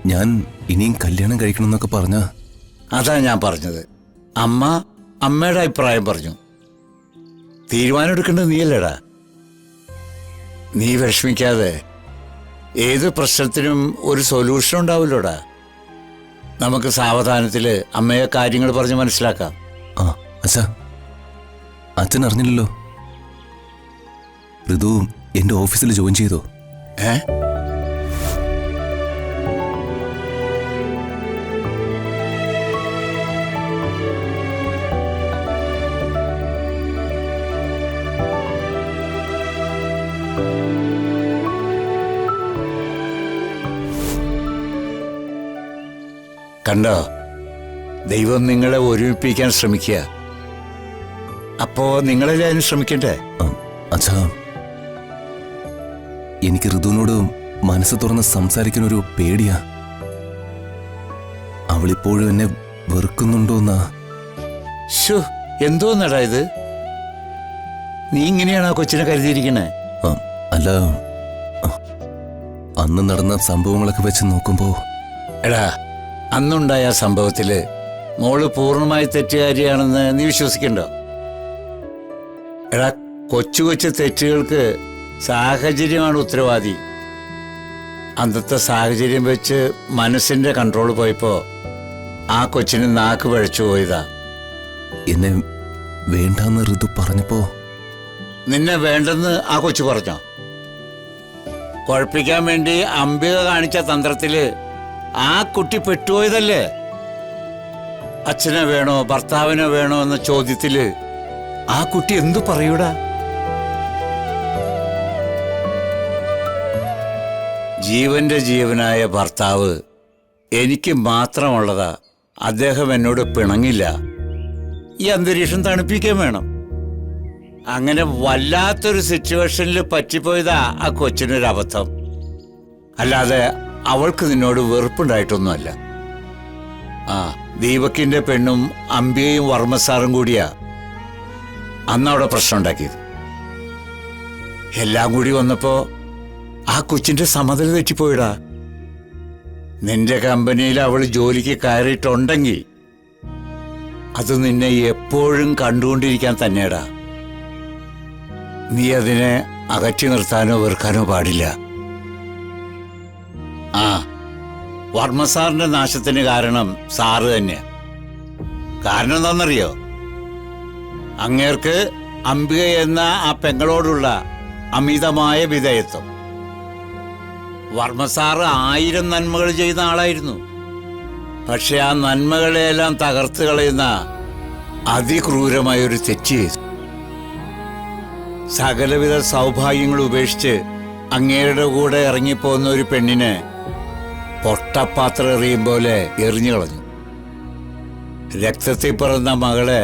ഞാൻ ഇനിയും കല്യാണം കഴിക്കണമെന്നൊക്കെ പറഞ്ഞ. അതാ ഞാൻ പറഞ്ഞത്. അമ്മ അമ്മയുടെ അഭിപ്രായം പറഞ്ഞു. തീരുമാനം എടുക്കേണ്ടത് നീയല്ലേടാ. നീ വിഷമിക്കാതെ. ഏത് പ്രശ്നത്തിനും ഒരു സൊല്യൂഷൻ ഉണ്ടാവില്ലോടാ. നമുക്ക് സാവധാനത്തിൽ അമ്മയെ കാര്യങ്ങൾ പറഞ്ഞ് മനസ്സിലാക്കാം. ആ അച്ഛാ, അച്ഛൻ അറിഞ്ഞില്ലല്ലോ, ഋതു എന്റെ ഓഫീസിൽ ജോയിൻ ചെയ്തോ? കണ്ടോ, ദൈവം നിങ്ങളെ ഒരുമിപ്പിക്കാൻ ശ്രമിക്കുക. അപ്പോ നിങ്ങളെല്ലാവരും ശ്രമിക്കണ്ടേ? അച്ഛാ, എനിക്ക് ഋതുവിനോട് മനസ്സ് തുറന്ന് സംസാരിക്കാനൊരു പേടിയാ. അവളിപ്പോഴും എന്നെ വെറുക്കുന്നുണ്ടോന്നാ. എന്തോന്നടാ ഇത്? നീ ഇങ്ങനെയാണ് ആ കൊച്ചിനെ കരുതിയിരിക്കണേ? അല്ല, അന്ന് നടന്ന സംഭവങ്ങളൊക്കെ വെച്ച് നോക്കുമ്പോ. എടാ, അന്നുണ്ടായ സംഭവത്തില് മോള് പൂർണ്ണമായി തെറ്റുകാരിയാണെന്ന് നീ വിശ്വസിക്കണ്ടോ? എടാ, കൊച്ചു കൊച്ചു തെറ്റുകൾക്ക് സാഹചര്യമാണ് ഉത്തരവാദി. അന്നത്തെ സാഹചര്യം വെച്ച് മനസ്സിന്റെ കൺട്രോൾ പോയപ്പോ ആ കൊച്ചിന് നാക്ക് പഴച്ചു പോയതാ. എന്നെ വേണ്ടെന്ന് ഋതു പറഞ്ഞപ്പോ. നിന്നെ വേണ്ടെന്ന് ആ കൊച്ചു പറഞ്ഞോ? കുഴപ്പിക്കാൻ വേണ്ടി അംബിക കാണിച്ച തന്ത്രത്തില് ആ കുട്ടി പെട്ടുപോയതല്ലേ. അച്ഛനെ വേണോ ഭർത്താവിനെ വേണോ എന്ന ചോദ്യത്തില് ആ കുട്ടി എന്തു പറയൂടാ? ജീവന്റെ ജീവനായ ഭർത്താവ് എനിക്ക് മാത്രമുള്ളതാ. അദ്ദേഹം എന്നോട് പിണങ്ങില്ല. ഈ അന്തരീക്ഷം തണുപ്പിക്കാൻ വേണം. അങ്ങനെ വല്ലാത്തൊരു സിറ്റുവേഷനിൽ പറ്റിപ്പോയതാ ആ കൊച്ചിനൊരു അബദ്ധം. അല്ലാതെ അവൾക്ക് നിന്നോട് വെറുപ്പുണ്ടായിട്ടൊന്നുമല്ല. ദീപക്കിന്റെ പെണ്ണും അംബികയും വർമ്മസാറും കൂടിയാ അന്നവിടെ പ്രശ്നം ഉണ്ടാക്കിയത്. എല്ലാം കൂടി വന്നപ്പോ ആ കൊച്ചിന്റെ സമനില തെറ്റിപ്പോയിടാ. നിന്റെ കമ്പനിയിൽ അവൾ ജോലിക്ക് കയറിയിട്ടുണ്ടെങ്കിൽ അത് നിന്നെ എപ്പോഴും കണ്ടുകൊണ്ടിരിക്കാൻ തന്നെയാടാ. നീ അതിനെ അകറ്റി നിർത്താനോ വെറുക്കാനോ പാടില്ല. വർമ്മസാറിന്റെ നാശത്തിന് കാരണം സാറ് തന്നെയാ. കാരണം എന്താണെന്നറിയോ? അങ്ങേർക്ക് അംബിക എന്ന ആ പെങ്ങളോടുള്ള അമിതമായ വിധേയത്വം. വർമ്മസാറ് 1000 നന്മകൾ ചെയ്യുന്ന ആളായിരുന്നു. പക്ഷെ ആ നന്മകളെയെല്ലാം തകർത്ത് കളയുന്ന അതിക്രൂരമായൊരു തെറ്റ് ചെയ്തു. സകലവിധ സൗഭാഗ്യങ്ങൾ ഉപേക്ഷിച്ച് അങ്ങേരുടെ കൂടെ ഇറങ്ങിപ്പോകുന്ന ഒരു പെണ്ണിനെ പൊട്ടപ്പാത്രം എറിയും പോലെ എറിഞ്ഞു കളഞ്ഞു. രക്തത്തിൽ പിറന്ന മകളെ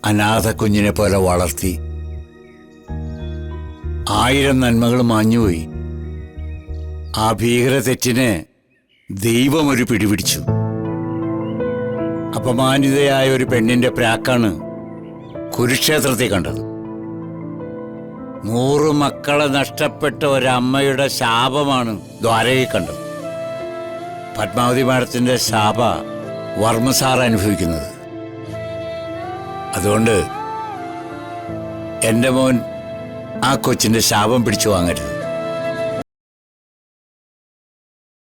അനാഥ കുഞ്ഞിനെ പോലെ വളർത്തി. 1000 നന്മകൾ മാഞ്ഞുപോയി. ആ ഭീകര തെറ്റിനെ ദൈവം ഒരു പിടിപിടിച്ചു. അപമാനിതയായ ഒരു പെണ്ണിന്റെ പ്രാക്കാണ് കുരുക്ഷേത്രത്തിൽ കണ്ടത്. 100 മക്കളെ നഷ്ടപ്പെട്ട ഒരമ്മയുടെ ശാപമാണ് ദ്വാരകയിൽ കണ്ടത്. പത്മാവതി മാഡത്തിന്റെ ശാപ വർമ്മസാർ അനുഭവിക്കുന്നത്. അതുകൊണ്ട് എൻ്റെ മോൻ ആ കൊച്ചിന്റെ ശാപം പിടിച്ചു വാങ്ങരുത്.